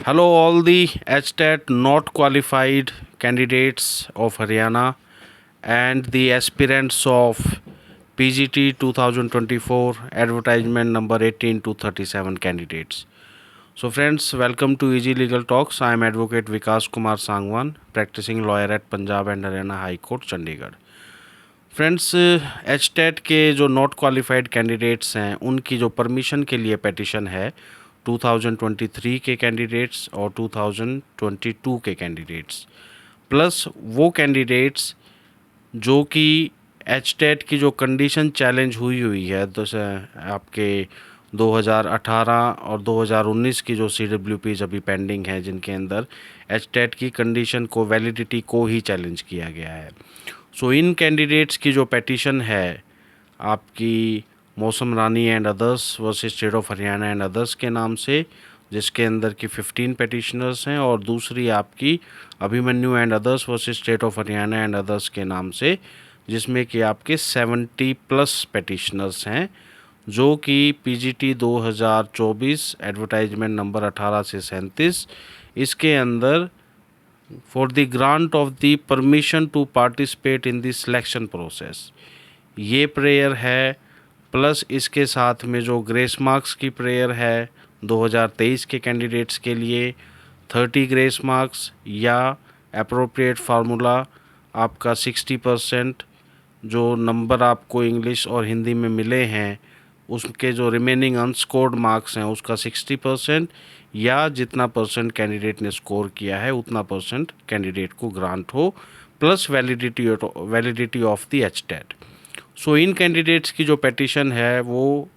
Hello, all the HTET not qualified candidates of Haryana and the aspirants of PGT 2024 advertisement number 18 to 37 candidates. So, friends, welcome to Easy Legal Talks. I am Advocate Vikas Kumar Sangwan, practicing lawyer at Punjab and Haryana High Court, Chandigarh. Friends, H TET के जो not qualified candidates हैं उनकी जो permission के लिए petition है 2023 के candidates और 2022 के कैंडिडेट्स प्लस वो कैंडिडेट्स जो कि एच टेट की जो कंडीशन चैलेंज हुई है आपके 2018 और 2019 की जो CWPs अभी पेंडिंग है जिनके अंदर एच टेट की कंडीशन को वैलिडिटी को ही चैलेंज किया गया है। सो इन कैंडिडेट्स की जो पेटिशन है आपकी Mausam Rani and others versus state of Haryana and others के नाम से, जिसके अंदर की 15 पेटिशनर्स हैं, और दूसरी आपकी Abhimanyu and others versus state of Haryana and others के नाम से, जिसमें कि आपके 70 प्लस पेटिशनर्स हैं जो कि PGT 2024 एडवर्टाइजमेंट नंबर 18 से 37 इसके अंदर for the grant of the permission to participate in the selection process ये प्रेयर है, प्लस इसके साथ में जो ग्रेस मार्क्स की प्रेयर है 2023 के कैंडिडेट्स के लिए 30 ग्रेस मार्क्स या अप्रोप्रिएट फार्मूला आपका 60% जो नंबर आपको इंग्लिश और हिंदी में मिले हैं उसके जो रिमेनिंग अनस्कोर्ड मार्क्स हैं उसका 60% या जितना परसेंट कैंडिडेट ने स्कोर किया है उतना परसेंट कैंडिडेट को ग्रांट हो, plus validity of the H TET. So इन कैंडिडेट्स की जो पेटिशन है वो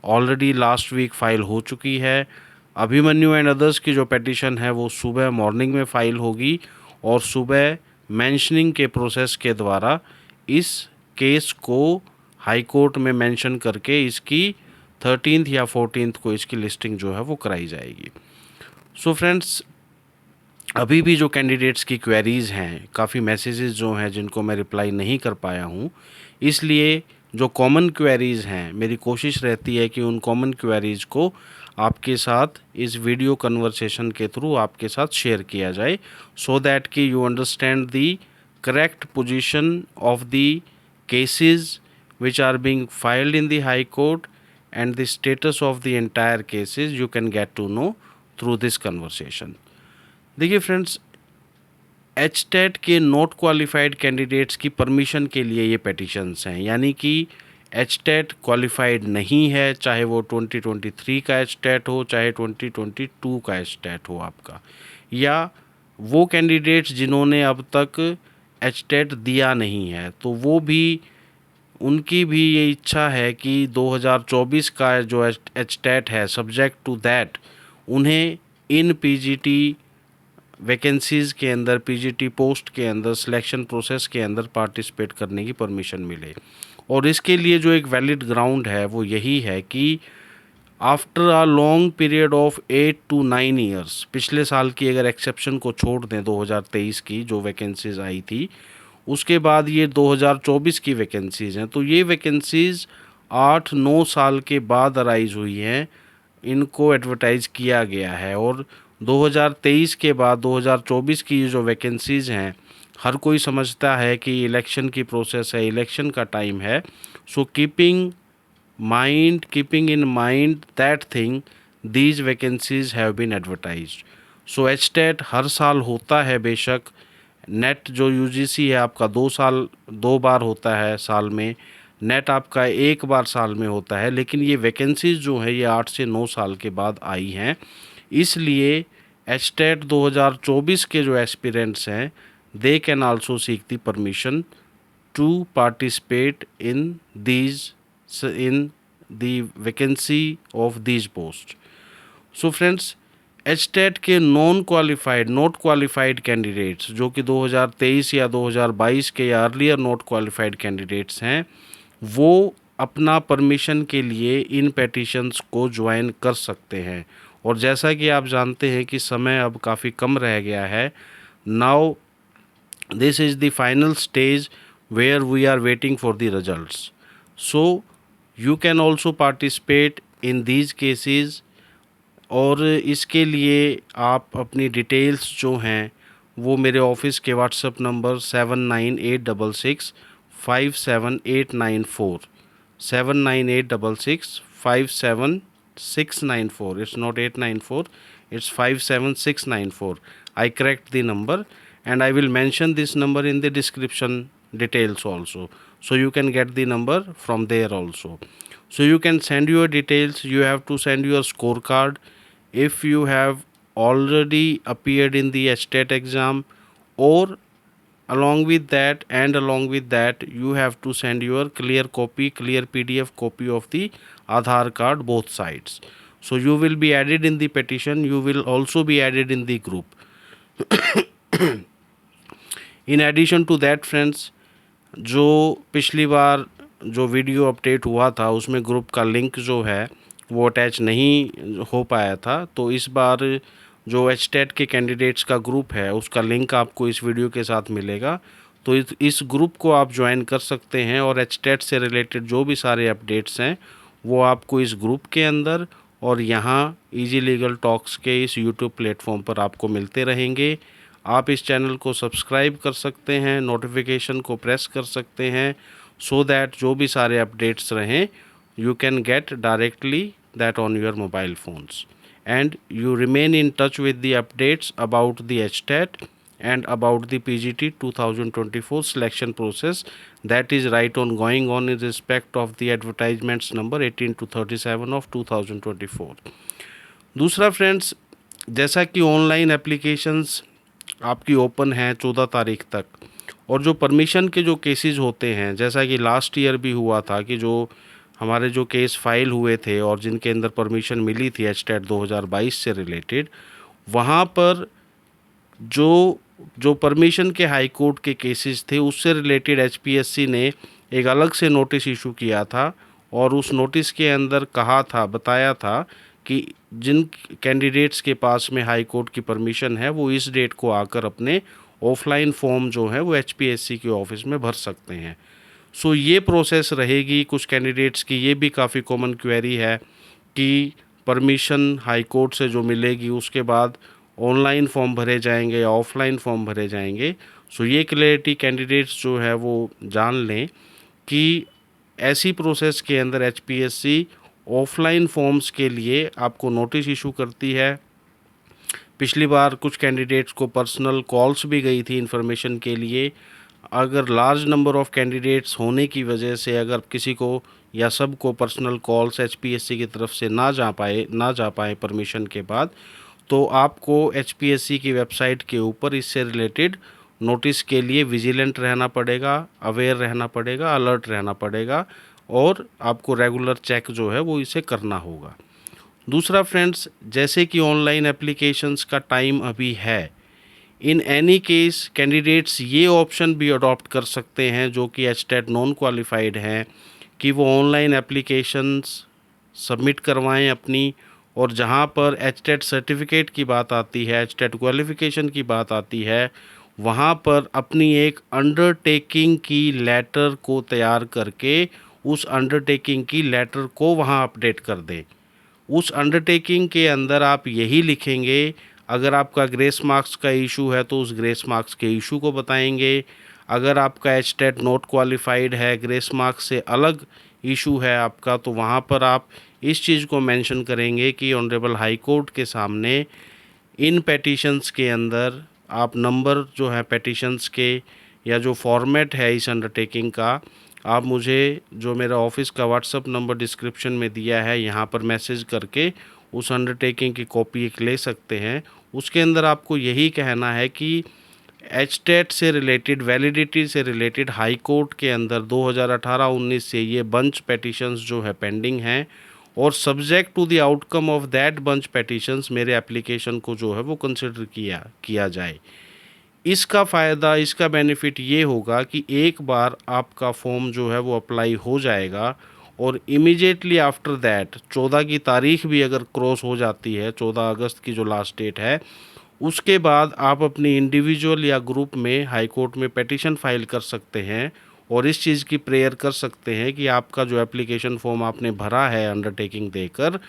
ऑलरेडी लास्ट वीक फाइल हो चुकी है। अभिमन्यु एंड अदर्स की जो पेटिशन है वो सुबह मॉर्निंग में फाइल होगी और सुबह मेंशनिंग के प्रोसेस के द्वारा इस केस को हाई कोर्ट में मेंशन करके इसकी 13th या 14th को इसकी लिस्टिंग जो है वो कराई जाएगी। सो फ्रेंड्स, अभी भी जो कैंडिडेट्स की क्वेरीज़ हैं, काफ़ी मैसेजेस जो हैं जिनको मैं रिप्लाई नहीं कर पाया हूँ, इसलिए जो कॉमन क्वेरीज़ हैं मेरी कोशिश रहती है कि उन कॉमन क्वेरीज़ को आपके साथ इस वीडियो कन्वर्सेशन के थ्रू आपके साथ शेयर किया जाए, सो दैट कि you understand the correct position of the cases which are being filed in the high court and the status of the entire cases you can get to know through this conversation. देखिए friends, H TET के not qualified candidates की permission के लिए ये पेटिशन्स हैं, यानी कि H TET qualified नहीं है, चाहे वो 2023 का एच टेट हो चाहे 2022 का एच टेट हो आपका, या वो कैंडिडेट्स जिन्होंने अब तक एच टेट दिया नहीं है तो वो भी उनकी भी ये इच्छा है कि 2024 का जो एच टेट है सब्जेक्ट टू दैट उन्हें इन PGT वैकेंसीज़ के अंदर, PGT पोस्ट के अंदर, सिलेक्शन प्रोसेस के अंदर पार्टिसिपेट करने की परमिशन मिले। और इसके लिए जो एक वैलिड ग्राउंड है वो यही है कि after a long period of 8 to 9 years, पिछले साल की अगर एक्सेप्शन को छोड़ दें 2023 की जो वैकेंसीज़ आई थी, उसके बाद ये 2024 की वैकेंसीज़ हैं, तो ये वैकेंसीज़ 8-9 साल के बाद अराइज़ हुई हैं, इनको एडवर्टाइज़ किया गया है। और 2023 के बाद 2024 की जो वैकेंसीज़ हैं, हर कोई समझता है कि इलेक्शन की प्रोसेस है, इलेक्शन का टाइम है। So keeping in mind that thing, these vacancies have been advertised. So H TET हर साल होता है बेशक, नेट जो UGC है आपका 2 बार होता है साल में, नेट आपका 1 बार साल में होता है, लेकिन ये वैकेंसीज़ जो है ये 8 से 9 साल के बाद आई हैं। इसलिए एच टेट 2024 के जो एस्पिरेंट्स हैं they can also seek the permission to participate in the vacancy of these post. So friends, H TET के नॉट क्वालिफाइड कैंडिडेट्स जो कि 2023 या 2022 के या अर्लियर नॉट क्वालिफाइड कैंडिडेट्स हैं, वो अपना परमिशन के लिए इन पेटिशन्स को ज्वाइन कर सकते हैं। और जैसा कि आप जानते हैं कि समय अब काफ़ी कम रह गया है, now this is the final stage where we are waiting for the results. So you can also participate in these cases और इसके लिए आप अपनी डिटेल्स जो हैं वो मेरे ऑफिस के WhatsApp number 7986657894, 7986657694. It's not 894, it's 57694. I correct the number, and I will mention this number in the description details also, so you can get the number from there also. So you can send your details. You have to send your scorecard if you have already appeared in the HTET exam, or along with that you have to send your clear PDF copy of the Aadhaar card, both sides. So you will be added in the petition, you will also be added in the group. In addition to that friends, जो पिछली बार जो video update हुआ था उसमें group का link जो है वो अटैच नहीं हो पाया था, तो इस बार जो एचटेट के कैंडिडेट्स का ग्रुप है उसका लिंक आपको इस वीडियो के साथ मिलेगा। तो इस ग्रुप को आप ज्वाइन कर सकते हैं और एचटेट से रिलेटेड जो भी सारे अपडेट्स हैं वो आपको इस ग्रुप के अंदर और यहाँ इजी लीगल टॉक्स के इस यूट्यूब प्लेटफॉर्म पर आपको मिलते रहेंगे। आप इस चैनल को सब्सक्राइब कर सकते हैं, नोटिफिकेशन को प्रेस कर सकते हैं, सो दैट जो भी सारे अपडेट्स रहें you can get directly that on your mobile phones, and you remain in touch with the updates about the HTET and about the PGT 2024 selection process that is right on going on in respect of the advertisements number 18 to 37 of 2024. दूसरा friends, जैसा कि online applications आपकी open हैं 14 तारीख तक, और जो permission के जो केसेस होते हैं, जैसा कि लास्ट ईयर भी हुआ था कि जो हमारे जो केस फाइल हुए थे और जिनके अंदर परमिशन मिली थी HTET 2022 से रिलेटेड, वहाँ पर जो परमिशन के हाई कोर्ट के केसेस थे उससे रिलेटेड HPSC ने एक अलग से नोटिस इशू किया था, और उस नोटिस के अंदर बताया था कि जिन कैंडिडेट्स के पास में हाई कोर्ट की परमिशन है वो इस डेट को आकर अपने ऑफलाइन फॉर्म जो है वो HPSC के ऑफिस में भर सकते हैं। सो ये प्रोसेस रहेगी। कुछ कैंडिडेट्स की ये भी काफ़ी कॉमन क्वेरी है कि परमिशन हाई कोर्ट से जो मिलेगी उसके बाद ऑनलाइन फॉर्म भरे जाएंगे या ऑफलाइन फॉर्म भरे जाएंगे। सो ये क्लैरिटी कैंडिडेट्स जो है वो जान लें कि ऐसी प्रोसेस के अंदर HPSC ऑफलाइन फॉर्म्स के लिए आपको नोटिस इशू करती है। पिछली बार कुछ कैंडिडेट्स को पर्सनल कॉल्स भी गई थी इन्फॉर्मेशन के लिए। अगर लार्ज नंबर ऑफ़ कैंडिडेट्स होने की वजह से अगर किसी को या सब को पर्सनल कॉल्स HPSC की तरफ से ना जा पाए परमिशन के बाद, तो आपको HPSC की वेबसाइट के ऊपर इससे रिलेटेड नोटिस के लिए विजिलेंट रहना पड़ेगा, अवेयर रहना पड़ेगा, अलर्ट रहना पड़ेगा, और आपको रेगुलर चेक जो है वो इसे करना होगा। दूसरा फ्रेंड्स, जैसे कि ऑनलाइन एप्लीकेशंस का टाइम अभी है, इन एनी केस कैंडिडेट्स ये ऑप्शन भी अडॉप्ट कर सकते हैं जो कि HTET नॉन क्वालिफाइड हैं कि वो ऑनलाइन एप्लीकेशंस सबमिट करवाएं अपनी, और जहां पर HTET सर्टिफिकेट की बात आती है, HTET क्वालिफिकेशन की बात आती है, वहां पर अपनी एक अंडरटेकिंग की लेटर को तैयार करके उस अंडरटेकिंग की लेटर को वहां अपडेट कर दें। उस अंडरटेकिंग के अंदर आप यही लिखेंगे, अगर आपका ग्रेस मार्क्स का इशू है तो उस ग्रेस मार्क्स के इशू को बताएंगे, अगर आपका HTET नॉट क्वालिफाइड है, ग्रेस मार्क्स से अलग इशू है आपका, तो वहाँ पर आप इस चीज़ को मेंशन करेंगे कि ऑनरेबल हाई कोर्ट के सामने इन पेटिशंस के अंदर आप नंबर जो है पेटिशंस के या जो फॉर्मेट है इस अंडरटेकिंग का, आप मुझे जो मेरा ऑफिस का व्हाट्सअप नंबर डिस्क्रिप्शन में दिया है यहाँ पर मैसेज करके उस अंडरटेकिंग की कॉपी एक ले सकते हैं। उसके अंदर आपको यही कहना है कि HTET से रिलेटेड, वैलिडिटी से रिलेटेड हाई कोर्ट के अंदर 2018-19 से ये बंच पेटिशंस जो है पेंडिंग हैं, और subject to the outcome of that bunch petitions मेरे एप्लीकेशन को जो है वो कंसिडर किया जाए। इसका फ़ायदा, इसका बेनिफिट ये होगा कि एक बार आपका फॉर्म जो है वो अप्लाई हो जाएगा, और इमीडिएटली आफ्टर दैट 14 की तारीख भी अगर क्रॉस हो जाती है, 14 अगस्त की जो लास्ट डेट है, उसके बाद आप अपनी इंडिविजुअल या ग्रुप में हाई कोर्ट में पेटिशन फाइल कर सकते हैं और इस चीज़ की प्रेयर कर सकते हैं कि आपका जो एप्लीकेशन फॉर्म आपने भरा है अंडरटेकिंग देकर,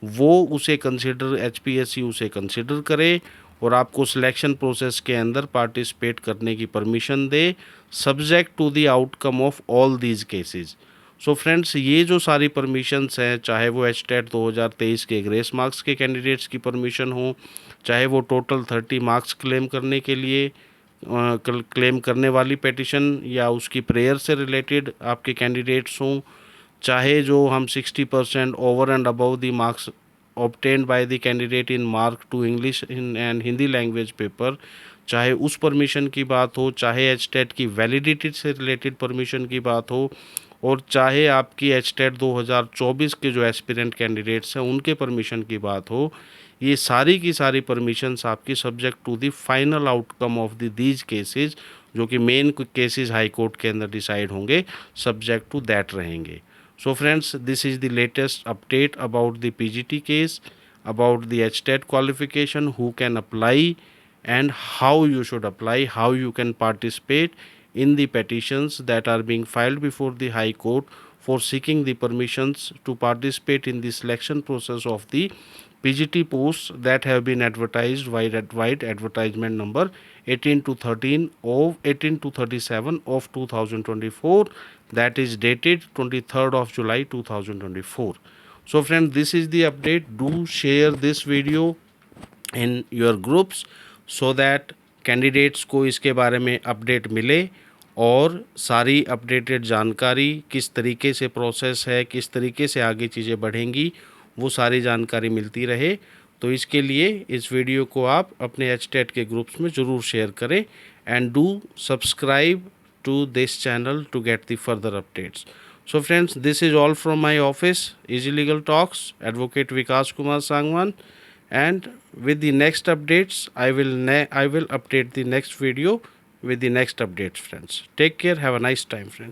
वो उसे कंसिडर HPSC उसे कंसिडर करे और आपको सिलेक्शन प्रोसेस के अंदर पार्टिसिपेट करने की परमिशन दे, subject to the outcome of all these cases. So friends, ये जो सारी परमिशंस हैं, चाहे वो HTET 2023 के ग्रेस मार्क्स के कैंडिडेट्स की परमिशन हो, चाहे वो टोटल 30 मार्क्स क्लेम करने के लिए क्लेम करने वाली पेटिशन या उसकी प्रेयर से रिलेटेड आपके कैंडिडेट्स हों, चाहे जो हम 60% over and above the marks obtained by the candidate in mark to English in and Hindi language paper, चाहे उस परमिशन की बात हो, चाहे HTET की वैलिडिटी से रिलेटेड परमिशन की बात हो, और चाहे आपकी HTET 2024 के जो एस्पिरेंट कैंडिडेट्स हैं उनके परमिशन की बात हो, ये सारी की सारी परमिशंस आपकी subject to the final outcome of the these cases, जो कि मेन केसेस हाई कोर्ट के अंदर डिसाइड होंगे, सब्जेक्ट टू दैट रहेंगे। So friends, this is the latest update about the PGT case, about the HTET qualification, who can apply and how you should apply, how you can participate in the petitions that are being filed before the High Court for seeking the permissions to participate in the selection process of the PGT posts that have been advertised wide advertisement number 18 to 13 of 18 to 37 of 2024, that is dated 23rd of July 2024. So friends, this is the update. Do share this video in your groups so that candidates को इसके बारे में update मिले और सारी updated जानकारी किस तरीके से प्रोसेस है, किस तरीके से आगे चीज़ें बढ़ेंगी, वो सारी जानकारी मिलती रहे। तो इसके लिए इस वीडियो को आप अपने HTET के ग्रुप्स में ज़रूर शेयर करें and do subscribe to this channel to get the further updates. So friends, this is all from my office, Easy Legal Talks, Advocate Vikas Kumar Sangwan, and with the next updates, I will update the next video with the next updates, friends. Take care. Have a nice time, friends.